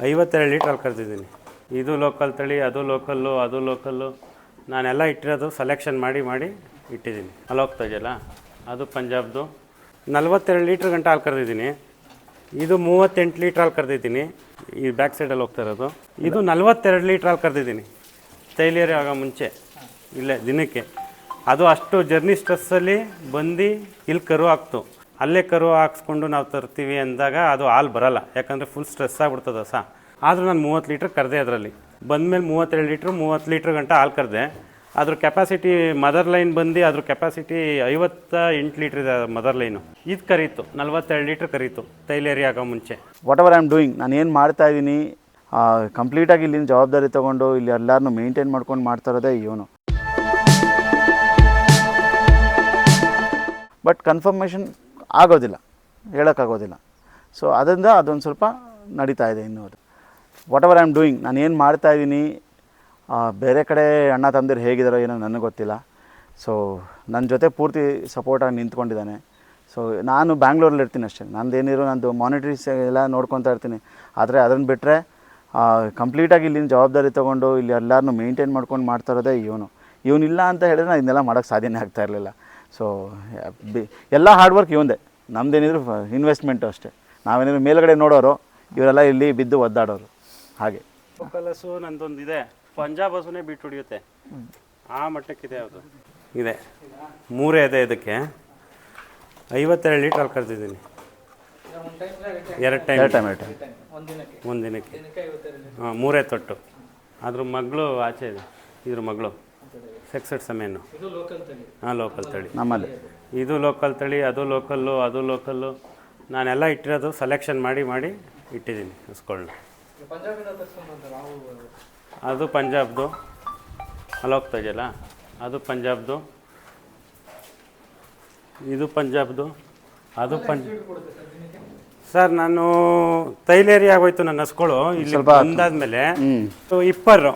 52 litre ಅಲ್ಲಿ ಕರೆದಿದ್ದೀನಿ. ಇದು local ತಳಿ, ಅದು ಲೋಕಲ್ಲು ನಾನೆಲ್ಲ ಇಟ್ಟಿರೋದು ಸೆಲೆಕ್ಷನ್ ಮಾಡಿ ಇಟ್ಟಿದ್ದೀನಿ. ಅಲ್ಲಿ ಹೋಗ್ತಾ ಇದೆಯಲ್ಲ ಅದು ಪಂಜಾಬ್ದು. 42 ಲೀಟ್ರ್ ಗಂಟ ಹಾಲು ಕರೆದಿದ್ದೀನಿ. ಇದು 38 ಲೀಟ್ರ್ ಹಾಲು ಕರೆದಿದ್ದೀನಿ. ಈ ಬ್ಯಾಕ್ ಸೈಡಲ್ಲಿ ಹೋಗ್ತಾ ಇರೋದು ಇದು 42 ಲೀಟ್ರ್ ಹಾಲು ಕರೆದಿದ್ದೀನಿ ತೈಲೇರಿ ಆಗೋ ಮುಂಚೆ, ಇಲ್ಲೇ ದಿನಕ್ಕೆ. ಅದು ಅಷ್ಟು ಜರ್ನಿ ಸ್ಟ್ರೆಸ್ಸಲ್ಲಿ ಬಂದು ಇಲ್ಲಿ ಕರು ಹಾಕ್ತು. ಅಲ್ಲೇ ಕರು ಹಾಕ್ಸ್ಕೊಂಡು ನಾವು ತರ್ತೀವಿ ಅಂದಾಗ ಅದು ಹಾಲು ಬರೋಲ್ಲ, ಯಾಕಂದರೆ ಫುಲ್ ಸ್ಟ್ರೆಸ್ ಆಗಿಬಿಡ್ತದೆ ಹೊಸ. ಆದರೂ ನಾನು 30 ಲೀಟ್ರ್ ಕರೆದೆ. ಅದರಲ್ಲಿ ಬಂದಮೇಲೆ 32 ಲೀಟ್ರ್ 30 ಲೀಟ್ರ್ ಗಂಟ ಹಾಲು ಕರೆದೆ. ಅದ್ರ ಕೆಪಾಸಿಟಿ ಮದರ್ ಲೈನ್ ಬಂದು ಅದ್ರ ಕೆಪಾಸಿಟಿ 58 ಲೀಟ್ರ್ ಇದೆ ಮದರ್ ಲೈನು. ಇದು ಕರೀತು 42 ಲೀಟ್ರ್ ಕರೀತು ತೈಲೇರಿ ಆಗೋ ಮುಂಚೆ. What ever I am doing, ನಾನು ಏನು ಮಾಡ್ತಾ ಇದ್ದೀನಿ ಕಂಪ್ಲೀಟಾಗಿ ಇಲ್ಲಿನ ಜವಾಬ್ದಾರಿ ತೊಗೊಂಡು ಇಲ್ಲಿ ಎಲ್ಲರನ್ನೂ ಮೇಂಟೈನ್ ಮಾಡ್ಕೊಂಡು ಮಾಡ್ತಾ ಇರೋದೇ ಇವನು. ಬಟ್ ಕನ್ಫರ್ಮೇಷನ್ ಆಗೋದಿಲ್ಲ, ಹೇಳೋಕ್ಕಾಗೋದಿಲ್ಲ. ಸೊ ಅದರಿಂದ ಅದೊಂದು ಸ್ವಲ್ಪ ನಡೀತಾ ಇದೆ ಇನ್ನೂ. ಅದು what ever I am doing, ನಾನು ಏನು ಮಾಡ್ತಾಯಿದ್ದೀನಿ, ಬೇರೆ ಕಡೆ ಅಣ್ಣ ತಮ್ಮದಿರು ಹೇಗಿದ್ದಾರೋ ಏನೋ ನನಗೆ ಗೊತ್ತಿಲ್ಲ. ಸೊ ನನ್ನ ಜೊತೆ ಪೂರ್ತಿ ಸಪೋರ್ಟಾಗಿ ನಿಂತ್ಕೊಂಡಿದ್ದಾನೆ. ಸೊ ನಾನು ಬ್ಯಾಂಗ್ಳೂರಲ್ಲಿ ಇರ್ತೀನಿ ಅಷ್ಟೇ. ನಂದು ಮಾನಿಟ್ರೀಸ್ ಎಲ್ಲ ನೋಡ್ಕೊತಾ ಇರ್ತೀನಿ. ಆದರೆ ಅದನ್ನು ಬಿಟ್ಟರೆ ಕಂಪ್ಲೀಟಾಗಿ ಇಲ್ಲಿನ ಜವಾಬ್ದಾರಿ ತೊಗೊಂಡು ಇಲ್ಲಿ ಎಲ್ಲರನ್ನೂ ಮೇಂಟೈನ್ ಮಾಡ್ಕೊಂಡು ಮಾಡ್ತಾ ಇರೋದೇ ಇವನಿಲ್ಲ ಅಂತ ಹೇಳಿದ್ರೆ ನಾನು ಇದನ್ನೆಲ್ಲ ಮಾಡೋಕ್ಕೆ ಸಾಧ್ಯನೇ ಆಗ್ತಾ ಇರಲಿಲ್ಲ. ಸೊ ಎಲ್ಲ ಹಾರ್ಡ್ ವರ್ಕ್ ಇವಂದೇ, ನಮ್ಮದೇನಿದ್ರು ಇನ್ವೆಸ್ಟ್ಮೆಂಟು ಅಷ್ಟೇ. ನಾವೇನಿದ್ರು ಮೇಲ್ಗಡೆ ನೋಡೋರು, ಇವರೆಲ್ಲ ಇಲ್ಲಿ ಬಿದ್ದು ಒದ್ದಾಡೋರು. ಹಾಗೆ ಲೋಕಲ್ ಹಸು ನಂದೊಂದು ಇದೆ, ಪಂಜಾಬ್ ಹಸುನೇ ಬಿಟ್ಟು ಹೊಡಿಯುತ್ತೆ, ಆ ಮಟ್ಟಕ್ಕಿದೆ. ಅದು ಇದೆ 3 ಇದೆ. ಇದಕ್ಕೆ 52 ಲೀಟ್ರ್ ಅಲ್ಲಿ ಕರೆದಿದ್ದೀನಿ. 2 ಟೈಮ್ ಒಂದು ದಿನಕ್ಕೆ. ಹಾಂ 3 ತೊಟ್ಟು. ಅದ್ರ ಮಗಳು ಆಚೆ ಇದೆ, ಇದ್ರ ಮಗಳು ಸೆಕ್ಸೆಡ್ ಸಮೇನು. ಹಾಂ ಲೋಕಲ್ ತಳಿ ನಮ್ಮಲ್ಲಿ. ಇದು ಲೋಕಲ್ ತಳಿ, ಅದು ಲೋಕಲ್ಲು ನಾನೆಲ್ಲ ಇಟ್ಟಿರೋದು ಸೆಲೆಕ್ಷನ್ ಮಾಡಿ ಇಟ್ಟಿದ್ದೀನಿ ಹಸುಗಳನ್ನ. ಅದು ಪಂಜಾಬ್ದು. ಅಲ್ಲಿ ಹೋಗ್ತಾ ಇದೆಯಲ್ಲ ಅದು ಪಂಜಾಬ್ದು. ಇದು ಪಂಜಾಬ್ದು. ಅದು ಸರ್ ನಾನು ತೈಲೇರಿ ಆಗೋಯ್ತು ನನ್ನ ಹಸುಗಳು ಇಲ್ಲಿ ಬಂದಾದ್ಮೇಲೆ. ಇಪ್ಪರು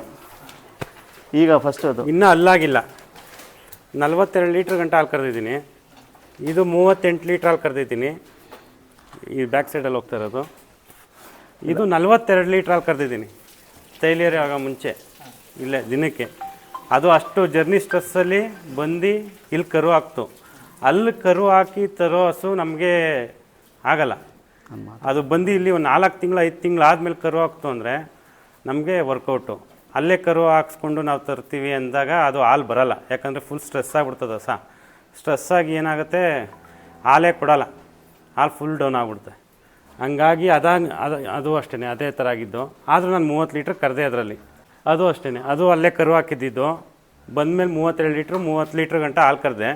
ಈಗ ಫಸ್ಟ್ ಅದು ಇನ್ನೂ ಅಲ್ಲಾಗಿಲ್ಲ. 42 ಲೀಟ್ರ್ ಗಂಟ ಹಾಲು ಕರೆದಿದ್ದೀನಿ. ಇದು 38 ಲೀಟ್ರ್ ಹಾಲು ಕರೆದಿದ್ದೀನಿ. ಈ ಬ್ಯಾಕ್ ಸೈಡಲ್ಲಿ ಹೋಗ್ತಾ ಇರೋದು ಇದು 42 ಲೀಟ್ರ್ ಹಾಲು ಕರೆದಿದ್ದೀನಿ ತೈಲೇರಿ ಆಗೋ ಮುಂಚೆ, ಇಲ್ಲೇ ದಿನಕ್ಕೆ. ಅದು ಅಷ್ಟು ಜರ್ನಿ ಸ್ಟ್ರೆಸ್ಸಲ್ಲಿ ಬಂದು ಇಲ್ಲಿ ಕರು ಹಾಕ್ತು. ಅಲ್ಲಿ ಕರು ಹಾಕಿ ತರೋ ಹಸು ನಮಗೆ ಆಗಲ್ಲ. ಅದು ಬಂದು ಇಲ್ಲಿ ಒಂದು 4 ತಿಂಗಳು 5 ತಿಂಗಳು ಆದಮೇಲೆ ಕರು ಹಾಕ್ತು ಅಂದರೆ ನಮಗೆ ವರ್ಕೌಟು. ಅಲ್ಲೇ ಕರು ಹಾಕ್ಸ್ಕೊಂಡು ನಾವು ತರ್ತೀವಿ ಅಂದಾಗ ಅದು ಹಾಲು ಬರೋಲ್ಲ, ಯಾಕಂದರೆ ಫುಲ್ ಸ್ಟ್ರೆಸ್ ಆಗಿಬಿಡ್ತದೆ ಹೊಸ. ಸ್ಟ್ರೆಸ್ಸಾಗಿ ಏನಾಗುತ್ತೆ, ಹಾಲೇ ಕೊಡೋಲ್ಲ, ಹಾಲು ಫುಲ್ ಡೌನ್ ಆಗಿಬಿಡುತ್ತೆ. ಹಂಗಾಗಿ ಅದು ಅಷ್ಟೇ ಅದೇ ಥರ ಆಗಿದ್ದು. ಆದರೂ ನಾನು 30 ಲೀಟ್ರ್ ಕರೆದೆ ಅದರಲ್ಲಿ. ಅದು ಅಷ್ಟೇ, ಅದು ಅಲ್ಲೇ ಕರು ಹಾಕಿದ್ದಿದ್ದು. ಬಂದಮೇಲೆ 32 ಲೀಟ್ರ್ ಗಂಟ ಹಾಲು ಕರೆದೆ.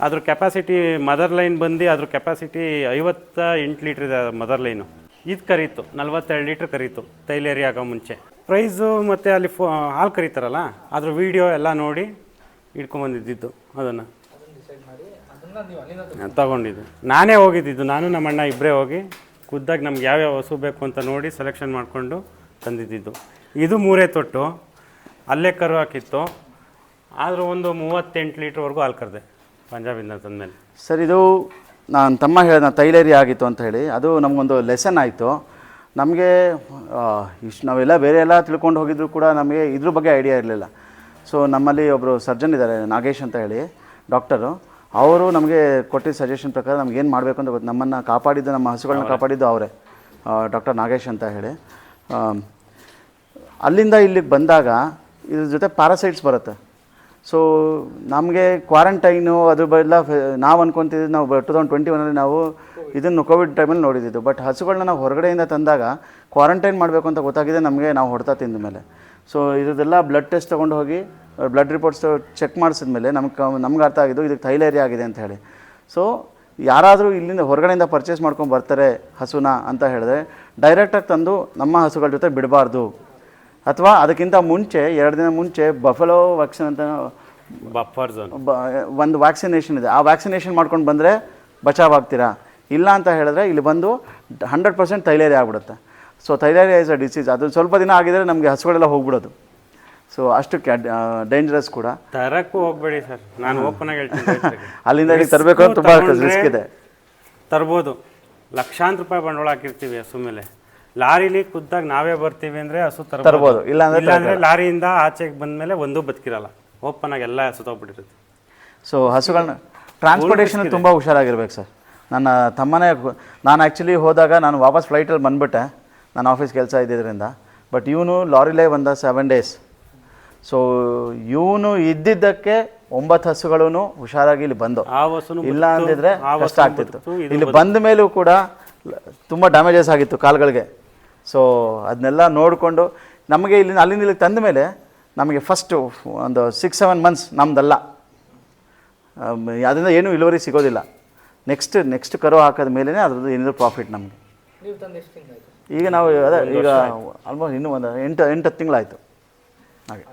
ಅದ್ರ ಕೆಪಾಸಿಟಿ ಮದರ್ ಲೈನ್ ಬಂದು ಅದ್ರ ಕೆಪಾಸಿಟಿ 58 ಲೀಟ್ರ್ ಇದೆ ಮದರ್ ಲೈನು. ಇದು ಕರೀತು 42 ಲೀಟ್ರ್ ಕರೀತು ತೈಲೇರಿ ಆಗೋ ಮುಂಚೆ. ಪ್ರೈಸು ಮತ್ತು ಅಲ್ಲಿ ಹಾಲು ಕರೀತಾರಲ್ಲ ಅದ್ರ ವೀಡಿಯೋ ಎಲ್ಲ ನೋಡಿ ಇಟ್ಕೊಂಬಂದಿದ್ದು ಅದನ್ನು ತಗೊಂಡಿದ್ದು. ನಾನೇ ಹೋಗಿದ್ದಿದ್ದು, ನಾನು ನಮ್ಮ ಅಣ್ಣ ಇಬ್ಬರೇ ಹೋಗಿ ಖುದ್ದಾಗಿ ನಮ್ಗೆ ಯಾವ್ಯಾವ ಹಸು ಬೇಕು ಅಂತ ನೋಡಿ ಸೆಲೆಕ್ಷನ್ ಮಾಡಿಕೊಂಡು ತಂದಿದ್ದು. ಇದು 3 ತೊಟ್ಟು, ಅಲ್ಲೇ ಕರು ಹಾಕಿತ್ತು. ಆದರೂ ಒಂದು 38 ಲೀಟ್ರ್ವರೆಗೂ ಹಾಲು ಕರೆದೆ ಪಂಜಾಬಿಂದ ತಂದಮೇಲೆ. ಸರ್ ಇದು ನಾನು ತಮ್ಮ ಹೇಳಿದ ತೈಲೇರಿ ಆಗಿತ್ತು ಅಂತ ಹೇಳಿ, ಅದು ನಮಗೊಂದು ಲೆಸನ್ ಆಯಿತು. ನಮಗೆ ಇಷ್ಟು ನಾವೆಲ್ಲ ಬೇರೆ ಎಲ್ಲ ತಿಳ್ಕೊಂಡು ಹೋಗಿದ್ರು ಕೂಡ ನಮಗೆ ಇದ್ರ ಬಗ್ಗೆ ಐಡಿಯಾ ಇರಲಿಲ್ಲ. ಸೊ ನಮ್ಮಲ್ಲಿ ಒಬ್ಬರು ಸರ್ಜನ್ ಇದ್ದಾರೆ, ನಾಗೇಶ್ ಅಂತ ಹೇಳಿ ಡಾಕ್ಟರು. ಅವರು ನಮಗೆ ಕೊಟ್ಟಿದ್ದ ಸಜೆಷನ್ ಪ್ರಕಾರ ನಮ್ಗೆ ಏನು ಮಾಡಬೇಕು ಅಂತ ಗೊತ್ತು. ನಮ್ಮನ್ನು ಕಾಪಾಡಿದ್ದು, ನಮ್ಮ ಹಸುಗಳನ್ನ ಕಾಪಾಡಿದ್ದು ಅವರೇ, ಡಾಕ್ಟರ್ ನಾಗೇಶ್ ಅಂತ ಹೇಳಿ. ಅಲ್ಲಿಂದ ಇಲ್ಲಿಗೆ ಬಂದಾಗ ಇದ್ರ ಜೊತೆ ಪ್ಯಾರಾಸೈಟ್ಸ್ ಬರುತ್ತೆ. ಸೊ ನಮಗೆ ಕ್ವಾರಂಟೈನು ಅದ್ರ ಬದಲ ನಾವು ಅಂದ್ಕೊತಿದ್ದು, ನಾವು 2021 ನಾವು ಇದನ್ನು ಕೋವಿಡ್ ಟೈಮಲ್ಲಿ ನೋಡಿದ್ದು. ಬಟ್ ಹಸುಗಳನ್ನ ನಾವು ಹೊರಗಡೆಯಿಂದ ತಂದಾಗ ಕ್ವಾರಂಟೈನ್ ಮಾಡಬೇಕು ಅಂತ ಗೊತ್ತಾಗಿದೆ ನಮಗೆ, ನಾವು ಹೊಡ್ತಾ ತಿಂದ ಮೇಲೆ. ಸೊ ಇದೆಲ್ಲ ಬ್ಲಡ್ ಟೆಸ್ಟ್ ತೊಗೊಂಡು ಹೋಗಿ ಬ್ಲಡ್ ರಿಪೋರ್ಟ್ಸ್ ಚೆಕ್ ಮಾಡಿಸಿದ್ಮೇಲೆ ನಮ್ಗೆ ಅರ್ಥ ಆಗಿದ್ದು ಇದಕ್ಕೆ ತೈಲೇರಿ ಆಗಿದೆ ಅಂತ ಹೇಳಿ. ಸೊ ಯಾರಾದರೂ ಇಲ್ಲಿಂದ ಹೊರಗಡೆಯಿಂದ ಪರ್ಚೇಸ್ ಮಾಡ್ಕೊಂಡು ಬರ್ತಾರೆ ಹಸುನ ಅಂತ ಹೇಳಿದ್ರೆ ಡೈರೆಕ್ಟಾಗಿ ತಂದು ನಮ್ಮ ಹಸುಗಳ ಜೊತೆ ಬಿಡಬಾರ್ದು. ಅಥವಾ ಅದಕ್ಕಿಂತ ಮುಂಚೆ 2 ದಿನ ಮುಂಚೆ ಬಫಲೋ ವ್ಯಾಕ್ಸಿನ್ ಅಂತ ಬಫರ್ ಝೋನ್ ಒಂದು ವ್ಯಾಕ್ಸಿನೇಷನ್ ಇದೆ, ಆ ವ್ಯಾಕ್ಸಿನೇಷನ್ ಮಾಡ್ಕೊಂಡು ಬಂದರೆ ಬಚಾವಾಗ್ತೀರಾ. ಇಲ್ಲ ಅಂತ ಹೇಳಿದ್ರೆ ಇಲ್ಲಿ ಬಂದು 100% ತೈಲೇರಿ ಆಗಿಬಿಡುತ್ತೆ. So Theileria is a disease. ಅದು ಸ್ವಲ್ಪ ದಿನ ಆಗಿದರೆ ನಮಗೆ ಹಸುಗಳೆಲ್ಲ ಹೋಗ್ಬಿಡೋದು. ಸೊ ಅಷ್ಟು ಡೇಂಜರಸ್ ಕೂಡ. ತರಕ್ಕೂ ಹೋಗ್ಬೇಡಿ ಸರ್, ನಾನು ಓಪನ್ ಆಗಿ ಹೇಳ್ತೀನಿ. ಅಲ್ಲಿಂದ ಇಲ್ಲಿಗೆ ತರಬೇಕು ಅಂತ ತುಂಬ ರಿಸ್ಕ್ ಇದೆ. ತರ್ಬೋದು, ಲಕ್ಷಾಂತರ ರೂಪಾಯಿ ಬಂಡವಾಳ ಹಾಕಿರ್ತೀವಿ ಹಸು ಮೇಲೆ. ಲಾರಿಲಿ ಖುದ್ದಾಗ ನಾವೇ ಬರ್ತೀವಿ ಅಂದರೆ ಹಸು ತರ್ಬೋದು, ಇಲ್ಲಾಂದರೆ ಲಾರಿಯಿಂದ ಆಚೆಗೆ ಬಂದಮೇಲೆ ಒಂದೂ ಬದುಕಿರಲ್ಲ, ಓಪನ್ ಆಗಿ ಎಲ್ಲ ಸುತ್ತೋಗ್ಬಿಟ್ಟಿರುತ್ತೆ. ಸೊ ಹಸುಗಳನ್ನ ಟ್ರಾನ್ಸ್ಪೋರ್ಟೇಷನ್ ತುಂಬ ಹುಷಾರಾಗಿರ್ಬೇಕು ಸರ್. ನನ್ನ ತಮ್ಮನೇ, ನಾನು ಆ್ಯಕ್ಚುಲಿ ಹೋದಾಗ ನಾನು ವಾಪಸ್ ಫ್ಲೈಟಲ್ಲಿ ಬಂದುಬಿಟ್ಟೆ, ನಾನು ಆಫೀಸ್ ಕೆಲಸ ಇದ್ದಿದ್ದರಿಂದ. ಬಟ್ ಇವನು ಲಾರಿಲೇ ಬಂದ 7 days. ಸೊ ಇವನು ಇದ್ದಿದ್ದಕ್ಕೆ 9 ಹಸುಗಳೂ ಹುಷಾರಾಗಿ ಇಲ್ಲಿ ಬಂದು, ಇಲ್ಲ ಅಂದಿದ್ರೆ ಕಷ್ಟ ಆಗ್ತಿತ್ತು. ಇಲ್ಲಿ ಬಂದ ಮೇಲೂ ಕೂಡ ತುಂಬ ಡ್ಯಾಮೇಜಸ್ ಆಗಿತ್ತು ಕಾಲುಗಳಿಗೆ. ಸೊ ಅದನ್ನೆಲ್ಲ ನೋಡಿಕೊಂಡು ನಮಗೆ ಅಲ್ಲಿಂದ ಇಲ್ಲಿಗೆ ತಂದ ಮೇಲೆ ನಮಗೆ ಫಸ್ಟು ಒಂದು 6-7 months ನಮ್ಮದಲ್ಲ, ಅದರಿಂದ ಏನೂ ಇಳುವರಿ ಸಿಗೋದಿಲ್ಲ. ನೆಕ್ಸ್ಟ್ ಕರು ಹಾಕೋದ ಮೇಲೇ ಅದ್ರದ್ದು ಏನಿದ್ರು ಪ್ರಾಫಿಟ್ ನಮಗೆ. ಈಗ ನಾವು ಅದೇ ಈಗ ಆಲ್ಮೋಸ್ಟ್ ಇನ್ನೂ ಒಂದು 8-10 ತಿಂಗಳಾಯಿತು ಹಾಗೆ,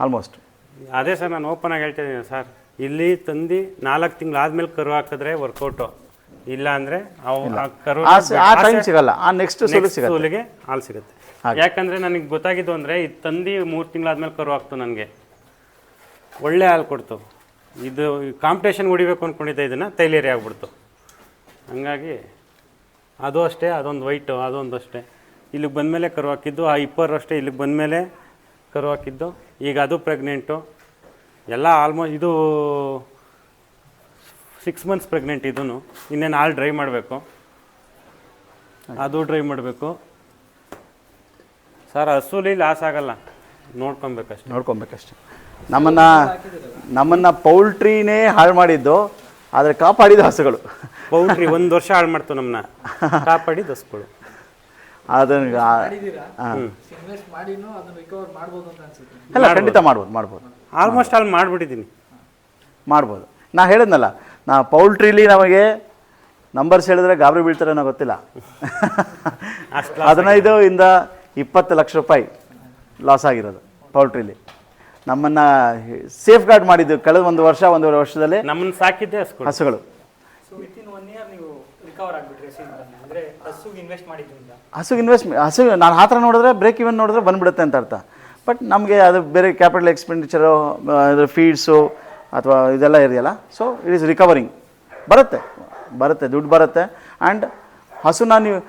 ಆಲ್ಮೋಸ್ಟ್. ಅದೇ ಸರ್, ನಾನು ಓಪನ್ ಆಗಿ ಹೇಳ್ತಿದ್ದೀನಿ ಸರ್, ಇಲ್ಲಿ ತಂದು 4 ತಿಂಗಳಾದ್ಮೇಲೆ ಕರು ಹಾಕಿದ್ರೆ ವರ್ಕೌಟು, ಇಲ್ಲ ಅಂದರೆ ಕರು ಆ ಟೈಮ್ ಸಿಗಲ್ಲ, ಆ ನೆಕ್ಸ್ಟ್ ಸೂಲಿಗೆ ಹಾಲು ಸಿಗುತ್ತೆ. ಯಾಕಂದರೆ ನನಗೆ ಗೊತ್ತಾಗಿದ್ದು ಅಂದರೆ ಇದು ತಂದು 3 ತಿಂಗಳಾದ್ಮೇಲೆ ಕರು ಹಾಕ್ತು, ನನಗೆ ಒಳ್ಳೆ ಹಾಲು ಕೊಡ್ತು. ಇದು ಕಾಂಪಿಟೇಷನ್ ಹೊಡಿಬೇಕು ಅಂದ್ಕೊಂಡಿದ್ದೆ, ಇದನ್ನು ತೈಲೇರಿ ಆಗ್ಬಿಡ್ತು. ಹಂಗಾಗಿ ಅದು ಅಷ್ಟೇ, ಅದೊಂದು ವೈಟು, ಅದೊಂದು ಅಷ್ಟೇ. ಇಲ್ಲಿಗೆ ಬಂದಮೇಲೆ ಕರು ಹಾಕಿದ್ದು, ಆ 20 ಅಷ್ಟೇ ಇಲ್ಲಿಗೆ ಬಂದಮೇಲೆ ಕರು ಹಾಕಿದ್ದು. ಈಗ ಅದು ಪ್ರೆಗ್ನೆಂಟು ಎಲ್ಲ ಆಲ್ಮೋಸ್ಟ್. ಇದು 6 months ಪ್ರೆಗ್ನೆಂಟ್. ಇದೂ ಇನ್ನೇನು ಹಾಲು ಡ್ರೈ ಮಾಡಬೇಕು, ಅದು ಡ್ರೈ ಮಾಡಬೇಕು ಸರ್. ಹಸುಲಿ ಲಾಸ್ ಆಗಲ್ಲ, ನೋಡ್ಕೊಬೇಕಷ್ಟೆ. ನಮ್ಮನ್ನು ಪೌಲ್ಟ್ರಿನೇ ಹಾಳು ಮಾಡಿದ್ದು, ಆದರೆ ಕಾಪಾಡಿದ ಹಸುಗಳು. ಪೌಲ್ಟ್ರಿ 1 ವರ್ಷ ಹಾಳು ಮಾಡ್ತು ನಮ್ಮನ್ನ, ಕಾಪಾಡಿದ ಹಸುಗಳು. ಅದನ್ನು ಅಲ್ಲ, ಖಂಡಿತ ಮಾಡ್ಬೋದು. ಆಲ್ಮೋಸ್ಟ್ ಅಲ್ಲಿ ಮಾಡ್ಬಿಟ್ಟಿದ್ದೀನಿ. ಮಾಡ್ಬೋದು. ನಾ ಹೇಳಿದ್ನಲ್ಲ, ನಾ ಪೌಲ್ಟ್ರಿಲಿ ನಮಗೆ ನಂಬರ್ಸ್ ಹೇಳಿದ್ರೆ ಗಾಬರಿ ಬೀಳ್ತಾರೆ ಅನ್ನೋ ಗೊತ್ತಿಲ್ಲ. 15 ಇಂದ 20 ಲಕ್ಷ ರೂಪಾಯಿ ಲಾಸ್ ಆಗಿರೋದು ಪೌಲ್ಟ್ರಿಲಿ. ನಮ್ಮನ್ನು ಸೇಫ್ ಗಾರ್ಡ್ ಮಾಡಿದ್ದು ಕಳೆದ 1 ವರ್ಷ 1.5 ವರ್ಷದಲ್ಲಿ ನಮ್ಮನ್ನು ಸಾಕಿದ್ದೆ ಹಸುಗಳು. ಹಸು ನಾನು ಆ ಥರ ನೋಡಿದ್ರೆ ಬ್ರೇಕ್ ಇವನ್ ನೋಡಿದ್ರೆ ಬಂದುಬಿಡುತ್ತೆ ಅಂತ ಅರ್ಥ. ಬಟ್ ನಮಗೆ ಅದು ಬೇರೆ ಕ್ಯಾಪಿಟಲ್ ಎಕ್ಸ್ಪೆಂಡಿಚರು, ಫೀಡ್ಸು ಅಥವಾ ಇದೆಲ್ಲ ಇದೆಯಲ್ಲ. So it is recovering. ಬರುತ್ತೆ ದುಡ್ಡು ಬರುತ್ತೆ. ಆ್ಯಂಡ್ ಹಸುನ ನೀವು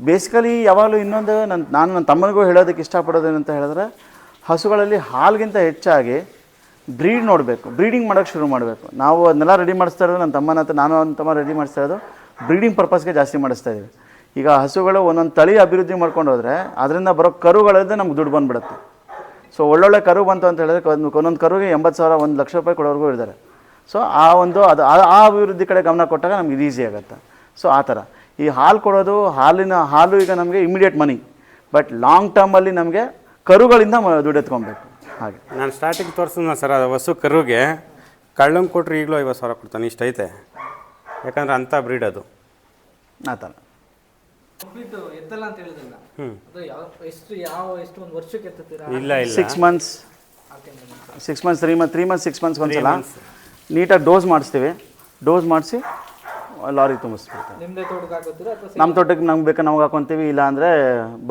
ಬೇಸಿಕಲಿ ಯಾವಾಗಲೂ ಇನ್ನೊಂದು ನನ್ನ ತಮ್ಮನಿಗೂ ಹೇಳೋದಕ್ಕೆ ಇಷ್ಟಪಡೋದೇನಂತ ಹೇಳಿದ್ರೆ, ಹಸುಗಳಲ್ಲಿ ಹಾಲಿಗಿಂತ ಹೆಚ್ಚಾಗಿ ಬ್ರೀಡಿಂಗ್ ಮಾಡೋಕ್ಕೆ ಶುರು ಮಾಡಬೇಕು. ನಾವು ಅದನ್ನೆಲ್ಲ ರೆಡಿ ಮಾಡಿಸ್ತಾ ಇರೋದು, ನನ್ನ ತಮ್ಮ ರೆಡಿ ಮಾಡಿಸ್ತಾ ಇರೋದು ಬ್ರೀಡಿಂಗ್ ಪರ್ಪಸ್ಗೆ ಜಾಸ್ತಿ ಮಾಡಿಸ್ತಾ ಇದ್ದೀವಿ. ಈಗ ಹಸುಗಳು ಒಂದೊಂದು ತಳಿ ಅಭಿವೃದ್ಧಿ ಮಾಡ್ಕೊಂಡು ಹೋದರೆ ಅದರಿಂದ ಬರೋ ಕರುಗಳದ್ದೇ ನಮ್ಗೆ ದುಡ್ಡು ಬಂದುಬಿಡುತ್ತೆ. ಸೊ ಒಳ್ಳೊಳ್ಳೆ ಕರು ಬಂತು ಅಂತ ಹೇಳಿದ್ರೆ ಒಂದೊಂದು ಕರುಗೆ 80,000 1 ಲಕ್ಷ ರೂಪಾಯಿ ಕೊಡೋರ್ಗೂ ಇದ್ದಾರೆ. ಸೊ ಆ ಅಭಿವೃದ್ಧಿ ಕಡೆ ಗಮನ ಕೊಟ್ಟಾಗ ನಮ್ಗೆ ಇದು ಈಸಿ ಆಗುತ್ತೆ. ಸೊ ಆ ಥರ ಈ ಹಾಲು ಕೊಡೋದು, ಹಾಲು ಈಗ ನಮಗೆ ಇಮಿಡಿಯೇಟ್ ಮನಿ, ಬಟ್ ಲಾಂಗ್ ಟರ್ಮಲ್ಲಿ ನಮಗೆ ಕರುಗಳಿಂದ ದುಡ್ಡು ಎತ್ಕೊಬೇಕು. ಹಾಗೆ ನಾನು ಸ್ಟಾರ್ಟಿಂಗ್ ತೋರಿಸಿದ್ನ ಸರ್, ಅದು ಹಸು ಕರುಗೆ ಕಳ್ಳಂಗೆ ಕೊಟ್ಟರೆ ಈಗಲೂ 50,000 ಕೊಡ್ತಾನೆ, ಇಷ್ಟೈತೆ. ಯಾಕಂದ್ರೆ ಅಂಥ ಬ್ರೀಡ್ ಅದು. ಆ ಥರ ಇಲ್ಲ 6 months 3 months 6 months ಒಂದ್ಸಲ ನೀಟಾಗಿ ಡೋಸ್ ಮಾಡಿಸ್ತೀವಿ. ಡೋಸ್ ಮಾಡಿಸಿ ಲಾರಿಗೆ ತುಂಬಿಸ್ಬಿಡ್ತೀವಿ. ನಮ್ಮ ತೋಟಕ್ಕೆ ನಮ್ಗೆ ಬೇಕಾ ನಮ್ಗೆ ಹಾಕೊತೀವಿ, ಇಲ್ಲ ಅಂದರೆ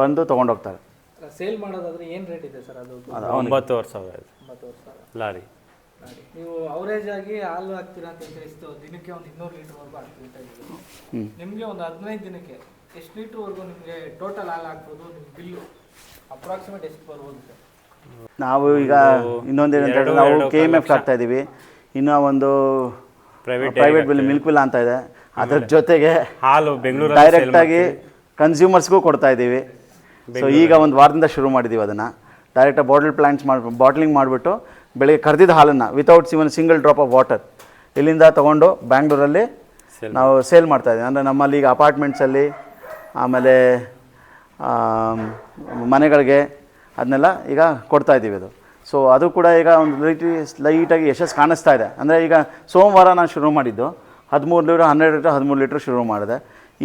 ಬಂದು ತೊಗೊಂಡೋಗ್ತಾರೆ. ಸೇಲ್ ಮಾಡೋದಾದ್ರೆ ಏನು ರೇಟ್ ಇದೆ ಸರ್? ಅದು 9,000 ಲಾರಿ. ನೀವು ಅವರೇಜ್ ಆಗಿ ಹಾಲು ಹಾಕ್ತೀರಾ ಅಂತ ಎಷ್ಟು ದಿನಕ್ಕೆ ಒಂದು 200 ಲೀಟರ್ವರೆಗೂ ಹಾಕ್ತೀವಿ. ನಿಮಗೆ ಒಂದು 15 ದಿನಕ್ಕೆ ಎಷ್ಟು ಲೀಟರ್ವರೆಗೂ ನಿಮಗೆ ಟೋಟಲ್ ಹಾಲು ಹಾಕ್ಬೋದು? ನಿಮ್ಮ ಬಿಲ್ಲು ಅಪ್ರಾಕ್ಸಿಮೇಟ್ ಎಷ್ಟು ಬರ್ಬೋದು ಸರ್? ನಾವು ಈಗ ಇನ್ನೊಂದೇನಂತ ಹೇಳಿದ್ರೆ, ನಾವು KMF ಹಾಕ್ತಾ ಇದ್ದೀವಿ. ಇನ್ನೂ ಒಂದು ಪ್ರೈವೇಟ್ ಬಿಲ್ ಮಿಲ್ಕ್ ಬಿಲ್ ಅಂತ ಇದೆ. ಅದ್ರ ಜೊತೆಗೆ ಹಾಲು ಬೆಂಗಳೂರು ಡೈರೆಕ್ಟಾಗಿ ಕನ್ಸ್ಯೂಮರ್ಸ್ಗೂ ಕೊಡ್ತಾ ಇದ್ದೀವಿ. ಸೊ ಈಗ ಒಂದು ವಾರದಿಂದ ಶುರು ಮಾಡಿದ್ದೀವಿ ಅದನ್ನು. ಡೈರೆಕ್ಟಾಗಿ ಬಾಟ್ಲಿಂಗ್ ಮಾಡಿಬಿಟ್ಟು ಬೆಳಗ್ಗೆ ಕರೆದಿದ್ದ ಹಾಲನ್ನು without even single drop of water ಇಲ್ಲಿಂದ ತೊಗೊಂಡು ಬ್ಯಾಂಗ್ಳೂರಲ್ಲಿ ನಾವು ಸೇಲ್ ಮಾಡ್ತಾಯಿದ್ದೀವಿ. ಅಂದರೆ ನಮ್ಮಲ್ಲಿ ಈಗ ಅಪಾರ್ಟ್ಮೆಂಟ್ಸಲ್ಲಿ, ಆಮೇಲೆ ಮನೆಗಳಿಗೆ ಅದನ್ನೆಲ್ಲ ಈಗ ಕೊಡ್ತಾಯಿದ್ದೀವಿ ಅದು. ಸೊ ಅದು ಕೂಡ ಈಗ ಒಂದು ಲೈಟಾಗಿ ಯಶಸ್ಸು ಕಾಣಿಸ್ತಾ ಇದೆ. ಅಂದರೆ ಈಗ ಸೋಮವಾರ ನಾನು ಶುರು ಮಾಡಿದ್ದು 13 ಲೀಟ್ರ್ 12 ಲೀಟ್ರ್ 13 ಲೀಟ್ರ್ ಶುರು ಮಾಡಿದೆ.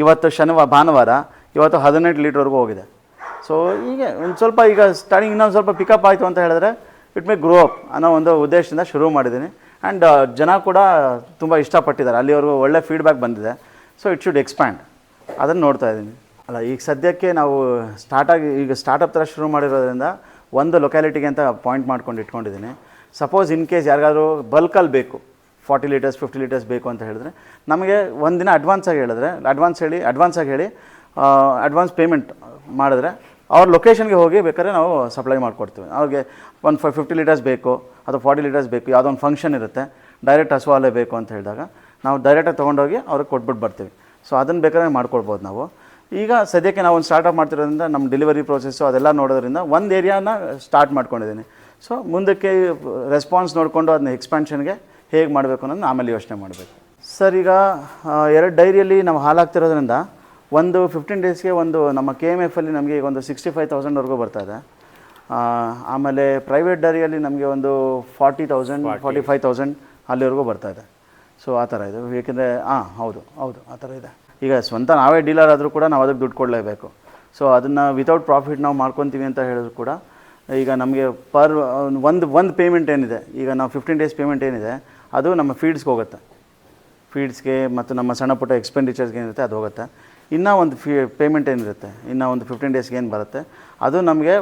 ಇವತ್ತು ಭಾನುವಾರ ಇವತ್ತು 18 ಲೀಟ್ರ್ವರೆಗೂ ಹೋಗಿದೆ. ಸೊ ಹೀಗೆ ಒಂದು ಸ್ವಲ್ಪ ಈಗ ಸ್ಟಾರ್ಟಿಂಗ್ ಇನ್ನೊಂದು ಸ್ವಲ್ಪ ಪಿಕಪ್ ಆಯಿತು ಅಂತ ಹೇಳಿದ್ರೆ ಇಟ್ ಮೇ ಗ್ರೋ ಅಪ್ ಅನ್ನೋ ಒಂದು ಉದ್ದೇಶದಿಂದ ಶುರು ಮಾಡಿದ್ದೀನಿ. ಆ್ಯಂಡ್ ಜನ ಕೂಡ ತುಂಬ ಇಷ್ಟಪಟ್ಟಿದ್ದಾರೆ, ಅಲ್ಲಿವರೆಗೂ ಒಳ್ಳೆ ಫೀಡ್ಬ್ಯಾಕ್ ಬಂದಿದೆ. ಸೊ ಇಟ್ ಶುಡ್ ಎಕ್ಸ್ಪ್ಯಾಂಡ್, ಅದನ್ನು ನೋಡ್ತಾ ಇದ್ದೀನಿ. ಅಲ್ಲ, ಈಗ ಸದ್ಯಕ್ಕೆ ನಾವು ಈಗ ಸ್ಟಾರ್ಟಪ್ ಥರ ಶುರು ಮಾಡಿರೋದ್ರಿಂದ ಒಂದು ಲೊಕ್ಯಾಲಿಟಿಗೆ ಅಂತ ಪಾಯಿಂಟ್ ಮಾಡ್ಕೊಂಡು ಇಟ್ಕೊಂಡಿದ್ದೀನಿ. ಸಪೋಸ್ ಇನ್ ಕೇಸ್ ಯಾರಿಗಾದ್ರೂ ಬಲ್ಕಲ್ಲಿ ಬೇಕು, 40 ಲೀಟರ್ಸ್ 50 ಲೀಟರ್ಸ್ ಬೇಕು ಅಂತ ಹೇಳಿದ್ರೆ, ನಮಗೆ ಒಂದಿನ ಅಡ್ವಾನ್ಸ್ ಆಗಿ ಹೇಳಿ ಅಡ್ವಾನ್ಸ್ ಪೇಮೆಂಟ್ ಮಾಡಿದ್ರೆ ಅವ್ರ ಲೊಕೇಶನ್ಗೆ ಹೋಗಿ ಬೇಕಾದ್ರೆ ನಾವು ಸಪ್ಲೈ ಮಾಡಿಕೊಡ್ತೀವಿ. ಅವ್ರಿಗೆ ಒಂದು 50 ಲೀಟರ್ಸ್ ಬೇಕು ಅಥವಾ 40 ಲೀಟರ್ಸ್ ಬೇಕು, ಯಾವುದೋ ಒಂದು ಫಂಕ್ಷನ್ ಇರುತ್ತೆ, ಡೈರೆಕ್ಟ್ ಹಸು ಹಾಲೇ ಬೇಕು ಅಂತ ಹೇಳಿದಾಗ ನಾವು ಡೈರೆಕ್ಟಾಗಿ ತೊಗೊಂಡೋಗಿ ಅವ್ರಿಗೆ ಕೊಟ್ಬಿಟ್ಟು ಬರ್ತೀವಿ. ಸೊ ಅದನ್ನು ಬೇಕಾದ್ರೆ ಮಾಡ್ಕೊಡ್ಬೋದು ನಾವು. ಈಗ ಸದ್ಯಕ್ಕೆ ನಾವು ಒಂದು ಸ್ಟಾರ್ಟಪ್ ಮಾಡ್ತಿರೋದ್ರಿಂದ ನಮ್ಮ ಡೆಲಿವರಿ ಪ್ರೋಸೆಸ್ಸು ಅದೆಲ್ಲ ನೋಡೋದ್ರಿಂದ ಒಂದು ಏರಿಯಾನ ಸ್ಟಾರ್ಟ್ ಮಾಡ್ಕೊಂಡಿದ್ದೀನಿ. ಸೊ ಮುಂದಕ್ಕೆ ರೆಸ್ಪಾನ್ಸ್ ನೋಡಿಕೊಂಡು ಅದನ್ನ ಎಕ್ಸ್ಪ್ಯಾನ್ಷನ್ಗೆ ಹೇಗೆ ಮಾಡಬೇಕು ಅನ್ನೋದನ್ನ ಆಮೇಲೆ ಯೋಚನೆ ಮಾಡಬೇಕು. ಸರ್ ಈಗ 2 ಡೈರಿಯಲ್ಲಿ ನಾವು ಹಾಲು ಹಾಕ್ತಿರೋದ್ರಿಂದ ಒಂದು 15 ಡೇಸ್ಗೆ ಒಂದು ನಮ್ಮ KMF ಅಲ್ಲಿ ನಮಗೆ ಈಗ ಒಂದು 65,000ವರೆಗೂ ಬರ್ತಾಯಿದೆ. ಆಮೇಲೆ ಪ್ರೈವೇಟ್ ಡೈರಿಯಲ್ಲಿ ನಮಗೆ ಒಂದು 40,000 45,000 ಅಲ್ಲಿವರೆಗೂ ಬರ್ತಾಯಿದೆ. ಸೊ ಆ ಥರ ಇದೆ. ಏಕೆಂದರೆ ಹೌದು ಆ ಥರ ಇದೆ. ಈಗ ಸ್ವಂತ ನಾವೇ ಡೀಲರ್ ಆದರೂ ಕೂಡ ನಾವು ಅದಕ್ಕೆ ದುಡ್ಡು ಕೊಡಲೇಬೇಕು. ಸೊ ಅದನ್ನು ವಿತೌಟ್ ಪ್ರಾಫಿಟ್ ನಾವು ಮಾಡ್ಕೊತೀವಿ ಅಂತ ಹೇಳಿದ್ರು ಕೂಡ ಈಗ ನಮಗೆ ಪರ್ ಒಂದು ಪೇಮೆಂಟ್ ಏನಿದೆ, ಈಗ ನಾವು 15 ಡೇಸ್ ಪೇಮೆಂಟ್ ಏನಿದೆ ಅದು ನಮ್ಮ ಫೀಡ್ಸ್ಗೆ ಹೋಗುತ್ತೆ. ಫೀಡ್ಸ್ಗೆ ಮತ್ತು ನಮ್ಮ ಸಣ್ಣ ಪುಟ್ಟ ಎಕ್ಸ್ಪೆಂಡಿಚರ್ಸ್ಗೆ ಏನಿರುತ್ತೆ ಅದು ಹೋಗುತ್ತೆ. ಇನ್ನೂ ಒಂದು ಪೇಮೆಂಟ್ ಏನಿರುತ್ತೆ, ಇನ್ನೂ ಒಂದು 15 ಡೇಸ್ಗೆ ಏನು ಬರುತ್ತೆ ಅದು ನಮಗೆ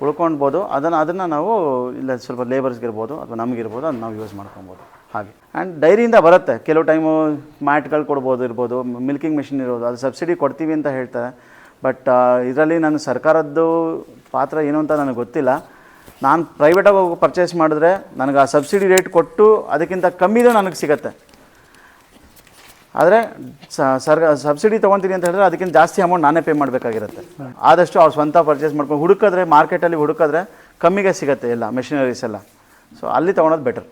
ಉಳ್ಕೊಳ್ಬೋದು. ಅದನ್ನು ನಾವು ಇಲ್ಲ ಸ್ವಲ್ಪ ಲೇಬರ್ಸ್ಗಿರ್ಬೋದು ಅಥವಾ ನಮಗಿರ್ಬೋದು ಅದನ್ನು ನಾವು ಯೂಸ್ ಮಾಡ್ಕೊಬೋದು ಹಾಗೆ. ಆ್ಯಂಡ್ ಡೈರಿಯಿಂದ ಬರುತ್ತೆ. ಕೆಲವು ಟೈಮು ಮ್ಯಾಟ್ಗಳು ಇರ್ಬೋದು, ಮಿಲ್ಕಿಂಗ್ ಮಿಷಿನ್ ಇರೋದು, ಅದು ಸಬ್ಸಿಡಿ ಕೊಡ್ತೀವಿ ಅಂತ ಹೇಳ್ತಾರೆ. ಬಟ್ ಇದರಲ್ಲಿ ನಾನು ಸರ್ಕಾರದ್ದು ಪಾತ್ರ ಏನು ಅಂತ ನನಗೆ ಗೊತ್ತಿಲ್ಲ. ನಾನು ಪ್ರೈವೇಟಾಗಿ ಹೋಗಿ ಪರ್ಚೇಸ್ ಮಾಡಿದ್ರೆ ನನಗೆ ಆ ಸಬ್ಸಿಡಿ ರೇಟ್ ಕೊಟ್ಟು ಅದಕ್ಕಿಂತ ಕಮ್ಮಿದು ನನಗೆ ಸಿಗುತ್ತೆ. ಆದರೆ ಸಬ್ಸಿಡಿ ತೊಗೊತೀನಿ ಅಂತ ಹೇಳಿದ್ರೆ ಅದಕ್ಕಿಂತ ಜಾಸ್ತಿ ಅಮೌಂಟ್ ನಾನೇ ಪೇ ಮಾಡಬೇಕಾಗಿರುತ್ತೆ. ಆದಷ್ಟು ಅವ್ರು ಸ್ವಂತ ಪರ್ಚೇಸ್ ಮಾಡ್ಕೊಂಡು ಹುಡುಕಿದ್ರೆ ಮಾರ್ಕೆಟಲ್ಲಿ ಕಮ್ಮಿಗೆ ಸಿಗುತ್ತೆ ಎಲ್ಲ ಮೆಷಿನರೀಸ್ ಎಲ್ಲ. ಸೊ ಅಲ್ಲಿ ತೊಗೊಳೋದು ಬೆಟರ್.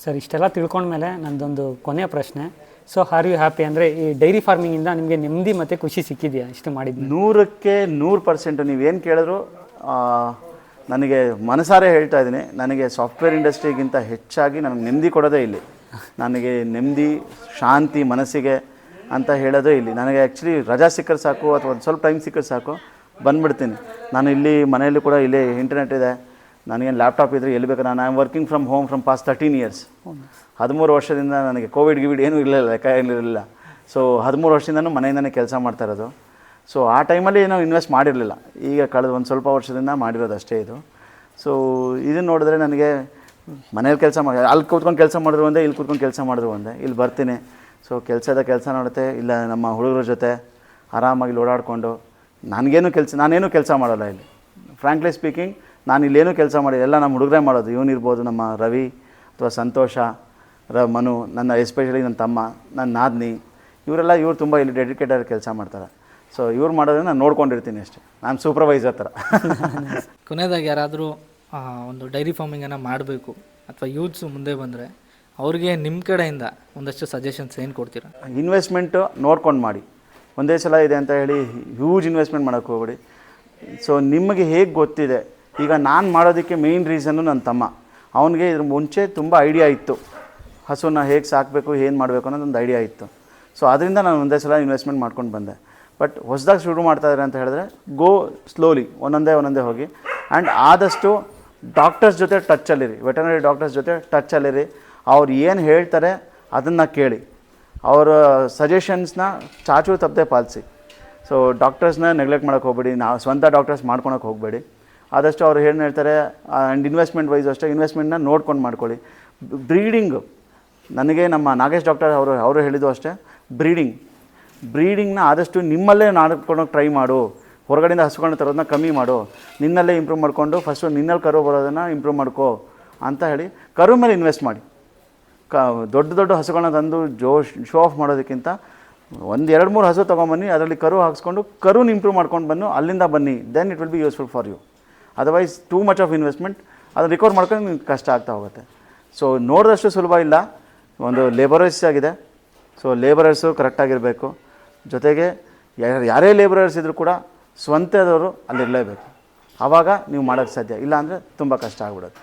ಸರ್ ಇಷ್ಟೆಲ್ಲ ತಿಳ್ಕೊಂಡ್ಮೇಲೆ ನಂದೊಂದು ಕೊನೆಯ ಪ್ರಶ್ನೆ. So are you happy? ಅಂದರೆ ಈ ಡೈರಿ ಫಾರ್ಮಿಂಗಿಂದ ನಿಮಗೆ ನೆಮ್ಮದಿ ಮತ್ತು ಖುಷಿ ಸಿಕ್ಕಿದೆಯಾ ಇಷ್ಟು ಮಾಡಿದ್ದು? 100ಕ್ಕೆ 100% ನೀವೇನು ಕೇಳಿದ್ರು ನನಗೆ ಮನಸಾರೆ ಹೇಳ್ತಾ ಇದ್ದೀನಿ. ನನಗೆ ಸಾಫ್ಟ್ವೇರ್ ಇಂಡಸ್ಟ್ರಿಗಿಂತ ಹೆಚ್ಚಾಗಿ ನನಗೆ ನೆಮ್ಮದಿ ಕೊಡೋದೇ ಇಲ್ಲಿ. ನನಗೆ ನೆಮ್ಮದಿ ಶಾಂತಿ ಮನಸ್ಸಿಗೆ ಅಂತ ಹೇಳೋದೇ ಇಲ್ಲಿ. ನನಗೆ ಆ್ಯಕ್ಚುಲಿ ರಜಾ ಸಿಕ್ಕರೆ ಸಾಕು ಅಥವಾ ಒಂದು ಸ್ವಲ್ಪ ಟೈಮ್ ಸಿಕ್ಕರೆ ಸಾಕು ಬಂದುಬಿಡ್ತೀನಿ. ನಾನು ಇಲ್ಲಿ ಮನೆಯಲ್ಲೂ ಕೂಡ ಇಲ್ಲೇ ಇಂಟರ್ನೆಟ್ ಇದೆ, ನನಗೇನು ಲ್ಯಾಪ್ಟಾಪ್ ಇದ್ದರೆ ಎಲ್ಲಿ ಬೇಕು. ನಾನು I am working from home from past 13 years. 13 ವರ್ಷದಿಂದ ನನಗೆ ಕೋವಿಡ್ ಏನೂ ಇರಲಿಲ್ಲ, ಲೆಕ್ಕ ಏನಿರಲಿಲ್ಲ. ಸೊ 13 ವರ್ಷದಿಂದನೂ ಮನೆಯಿಂದನೇ ಕೆಲಸ ಮಾಡ್ತಾ ಇರೋದು. ಸೊ ಆ ಟೈಮಲ್ಲಿ ಏನೋ ಇನ್ವೆಸ್ಟ್ ಮಾಡಿರಲಿಲ್ಲ. ಈಗ ಕಳೆದ ಒಂದು ಸ್ವಲ್ಪ ವರ್ಷದಿಂದ ಮಾಡಿರೋದು ಅಷ್ಟೇ ಇದು. ಸೊ ಇದನ್ನು ನೋಡಿದ್ರೆ ನನಗೆ ಮನೇಲಿ ಕೆಲಸ ಮಾಡಿ ಅಲ್ಲಿ ಕೂತ್ಕೊಂಡು ಕೆಲಸ ಮಾಡಿದ್ರು ಒಂದೇ, ಇಲ್ಲಿ ಕೂತ್ಕೊಂಡು ಕೆಲಸ ಮಾಡಿದ್ರು ಒಂದೇ. ಇಲ್ಲಿ ಬರ್ತೀನಿ, ಸೊ ಕೆಲಸ ನೋಡುತ್ತೆ, ಇಲ್ಲ ನಮ್ಮ ಹುಡುಗರ ಜೊತೆ ಆರಾಮಾಗಿ ಓಡಾಡಿಕೊಂಡು ನಾನೇನು ಕೆಲಸ ಮಾಡಲ್ಲ ಇಲ್ಲಿ. ಫ್ರ್ಯಾಂಕ್ಲಿ ಸ್ಪೀಕಿಂಗ್ ನಾನು ಇಲ್ಲೇನೂ ಕೆಲಸ ಮಾಡಿ ಎಲ್ಲ ನಮ್ಮ ಹುಡುಗರೇ ಮಾಡೋದು. ಇವನಿರ್ಬೋದು, ನಮ್ಮ ರವಿ ಅಥವಾ ಸಂತೋಷ, ಮನು, ನನ್ನ ಎಸ್ಪೆಷಲಿ ನನ್ನ ತಮ್ಮ, ನನ್ನ ನಾದಿನಿ, ಇವರು ತುಂಬ ಇಲ್ಲಿ ಡೆಡಿಕೇಟೆಡ್ ಕೆಲಸ ಮಾಡ್ತಾರೆ. ಸೊ ಇವ್ರು ಮಾಡೋದನ್ನ ನಾನು ನೋಡ್ಕೊಂಡಿರ್ತೀನಿ ಅಷ್ಟೇ. ನಾನು ಸೂಪರ್ವೈಸರ್ ಥರ. ಕೊನೆಯದಾಗಿ ಯಾರಾದರೂ ಒಂದು ಡೈರಿ ಫಾರ್ಮಿಂಗನ್ನು ಮಾಡಬೇಕು ಅಥವಾ ಯೂತ್ಸು ಮುಂದೆ ಬಂದರೆ ಅವ್ರಿಗೆ ನಿಮ್ಮ ಕಡೆಯಿಂದ ಒಂದಷ್ಟು ಸಜೆಷನ್ಸ್ ಏನು ಕೊಡ್ತೀರಾ? ಇನ್ವೆಸ್ಟ್ಮೆಂಟು ನೋಡ್ಕೊಂಡು ಮಾಡಿ. ಒಂದೇ ಸಲ ಇದೆ ಅಂತ ಹೇಳಿ ಹ್ಯೂಜ್ ಇನ್ವೆಸ್ಟ್ಮೆಂಟ್ ಮಾಡೋಕ್ಕೆ ಹೋಗ್ಬೇಡಿ. ಸೊ ನಿಮಗೆ ಹೇಗೆ ಗೊತ್ತಿದೆ, ಈಗ ನಾನು ಮಾಡೋದಕ್ಕೆ ಮೇಯ್ನ್ ರೀಸನ್ನು ನನ್ನ ತಮ್ಮ. ಅವನಿಗೆ ಇದ್ರ ಮುಂಚೆ ತುಂಬ ಐಡಿಯಾ ಇತ್ತು, ಹಸುನ ಹೇಗೆ ಸಾಕಬೇಕು, ಏನು ಮಾಡಬೇಕು ಅನ್ನೋದೊಂದು ಐಡಿಯಾ ಇತ್ತು. ಸೊ ಅದರಿಂದ ನಾನು ಒಂದೇ ಸಲ ಇನ್ವೆಸ್ಟ್ಮೆಂಟ್ ಮಾಡ್ಕೊಂಡು ಬಂದೆ. ಬಟ್ ಹೊಸದಾಗಿ ಶುರು ಮಾಡ್ತಾಯಿದ್ದಾರೆ ಅಂತ ಹೇಳಿದ್ರೆ ಗೋ ಸ್ಲೋಲಿ, ಒಂದೊಂದೇ ಹೋಗಿ. ಆ್ಯಂಡ್ ಆದಷ್ಟು ಡಾಕ್ಟರ್ಸ್ ಜೊತೆ ಟಚ್ಚಲ್ಲಿರಿ, ವೆಟರ್ನರಿ ಡಾಕ್ಟರ್ಸ್ ಜೊತೆ ಟಚ್ಚಲ್ಲಿರಿ. ಅವ್ರು ಏನು ಹೇಳ್ತಾರೆ ಅದನ್ನು ಕೇಳಿ, ಅವರ ಸಜೆಷನ್ಸ್ನ ಚಾಚು ತಪ್ಪದೆ ಪಾಲಿಸಿ. ಸೊ ಡಾಕ್ಟರ್ಸ್ನ ನೆಗ್ಲೆಕ್ಟ್ ಮಾಡೋಕ್ಕೆ ಹೋಗಬೇಡಿ, ನಾವು ಸ್ವಂತ ಡಾಕ್ಟರ್ಸ್ ಮಾಡ್ಕೊಳಕ್ಕೆ ಹೋಗಬೇಡಿ. ಆದಷ್ಟು ಅವ್ರು ಏನು ಹೇಳ್ತಾರೆ ಆ್ಯಂಡ್ ಇನ್ವೆಸ್ಟ್ಮೆಂಟ್ ವೈಸ್ ಅಷ್ಟೇ ಇನ್ವೆಸ್ಟ್ಮೆಂಟ್ನ ನೋಡ್ಕೊಂಡು ಮಾಡ್ಕೊಳ್ಳಿ. ಬ್ರೀಡಿಂಗು ನನಗೆ ನಮ್ಮ ನಾಗೇಶ್ ಡಾಕ್ಟರ್ ಅವರು ಹೇಳಿದ್ದು ಅಷ್ಟೇ, ಬ್ರೀಡಿಂಗ್ನ ಆದಷ್ಟು ನಿಮ್ಮಲ್ಲೇ ಮಾಡ್ಕೊಳೋಕ್ಕೆ ಟ್ರೈ ಮಾಡು. ಹೊರಗಡೆಯಿಂದ ಹಸುಗಳನ್ನ ತರೋದನ್ನ ಕಮ್ಮಿ ಮಾಡು, ನಿನ್ನಲ್ಲೇ ಇಂಪ್ರೂವ್ ಮಾಡಿಕೊಂಡು ಫಸ್ಟು ನಿನ್ನಲ್ಲಿ ಕರು ಬರೋದನ್ನು ಇಂಪ್ರೂವ್ ಮಾಡ್ಕೋ ಅಂತ ಹೇಳಿ ಕರು ಮೇಲೆ ಇನ್ವೆಸ್ಟ್ ಮಾಡಿ. ದೊಡ್ಡ ಹಸುಗಳನ್ನ ತಂದು ಶೋ ಆಫ್ ಮಾಡೋದಕ್ಕಿಂತ 1-2-3 ಹಸು ತೊಗೊಂಬನ್ನಿ, ಅದರಲ್ಲಿ ಕರು ಹಾಕ್ಸ್ಕೊಂಡು ಕರುನ ಇಂಪ್ರೂವ್ ಮಾಡ್ಕೊಂಡು ಅಲ್ಲಿಂದ ಬನ್ನಿ. Then it will be useful for you. Otherwise too much of investment ಅದನ್ನು ರಿಕವರ್ ಮಾಡ್ಕೊಂಡು ನಿಮ್ಗೆ ಕಷ್ಟ ಆಗ್ತಾ ಹೋಗುತ್ತೆ. ಸೊ ನೋಡಿದಷ್ಟು ಸುಲಭ ಇಲ್ಲ, ಒಂದು ಲೇಬರರ್ಸ್ ಆಗಿದೆ. ಸೊ ಲೇಬರರ್ಸು ಕರೆಕ್ಟಾಗಿರಬೇಕು. ಜೊತೆಗೆ ಯಾರೇ ಲೇಬರರ್ಸ್ ಇದ್ದರೂ ಕೂಡ ಸ್ವಂತದವರು ಅಲ್ಲಿರಲೇಬೇಕು. ಆವಾಗ ನೀವು ಮಾಡೋಕ್ಕೆ ಸಾಧ್ಯ, ಇಲ್ಲ ಅಂದರೆ ತುಂಬ ಕಷ್ಟ ಆಗ್ಬಿಡುತ್ತೆ.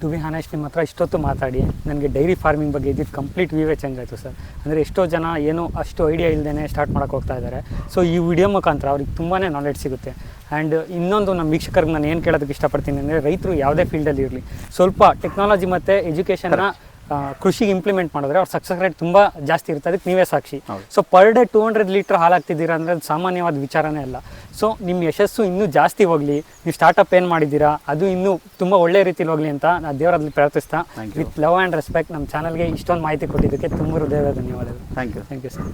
ಟು ಬಿ ಹಾನೆಸ್ಟ್, ನಿಮ್ಮ ಹತ್ರ ಇಷ್ಟೊತ್ತು ಮಾತಾಡಿ ನನಗೆ ಡೈರಿ ಫಾರ್ಮಿಂಗ್ ಬಗ್ಗೆ ಇದ್ದಿದ್ದು ಕಂಪ್ಲೀಟ್ ವ್ಯೂವೇ ಚೇಂಜ್ ಆಯಿತು ಸರ್. ಅಂದರೆ ಎಷ್ಟೋ ಜನ ಏನೋ ಅಷ್ಟು ಐಡಿಯಾ ಇಲ್ಲದೇ ಸ್ಟಾರ್ಟ್ ಮಾಡೋಕ್ಕೆ ಹೋಗ್ತಾ ಇದ್ದಾರೆ. ಸೊ ಈ ವಿಡಿಯೋ ಮುಖಾಂತರ ಅವ್ರಿಗೆ ತುಂಬಾ ನಾಲೆಡ್ಜ್ ಸಿಗುತ್ತೆ. ಆ್ಯಂಡ್ ಇನ್ನೊಂದು ನಮ್ಮ ವೀಕ್ಷಕರಿಗೆ ನಾನು ಏನು ಕೇಳೋದಕ್ಕೆ ಇಷ್ಟಪಡ್ತೀನಿ ಅಂದರೆ, ರೈತರು ಯಾವುದೇ ಫೀಲ್ಡಲ್ಲಿ ಇರಲಿ ಸ್ವಲ್ಪ ಟೆಕ್ನಾಲಜಿ ಮತ್ತು ಎಜುಕೇಷನ್ನ ಕೃಷಿಗೆ ಇಂಪ್ಲಿಮೆಂಟ್ ಮಾಡಿದ್ರೆ ಅವ್ರ ಸಕ್ಸಸ್ ರೇಟ್ ತುಂಬ ಜಾಸ್ತಿ ಇರುತ್ತೆ. ಅದಕ್ಕೆ ನೀವೇ ಸಾಕ್ಷಿ. ಸೊ ಪರ್ ಡೇ 200 ಲೀಟ್ರ್ ಹಾಲು ಹಾಕ್ತಿದ್ದೀರಾ ಅಂದರೆ ಅದು ಸಾಮಾನ್ಯವಾದ ವಿಚಾರನೇ ಅಲ್ಲ. ಸೊ ನಿಮ್ಮ ಯಶಸ್ಸು ಇನ್ನೂ ಜಾಸ್ತಿ ಹೋಗಲಿ, ನೀವು ಸ್ಟಾರ್ಟಪ್ ಏನು ಮಾಡಿದ್ದೀರಾ ಅದು ಇನ್ನೂ ತುಂಬ ಒಳ್ಳೆ ರೀತಿಲಿ ಹೋಗಲಿ ಅಂತ ನಾನು ದೇವರಲ್ಲಿ ಪ್ರಾರ್ಥಿಸ್ತಾ, ವಿತ್ ಲವ್ ಆ್ಯಂಡ್ ರೆಸ್ಪೆಕ್ಟ್ ನಮ್ಮ ಚಾನಲ್ಗೆ ಇಷ್ಟೊಂದು ಮಾಹಿತಿ ಕೊಟ್ಟಿದ್ದಕ್ಕೆ ತುಂಬ ಹೃದಯದ ಧನ್ಯವಾದಗಳು. Thank you sir.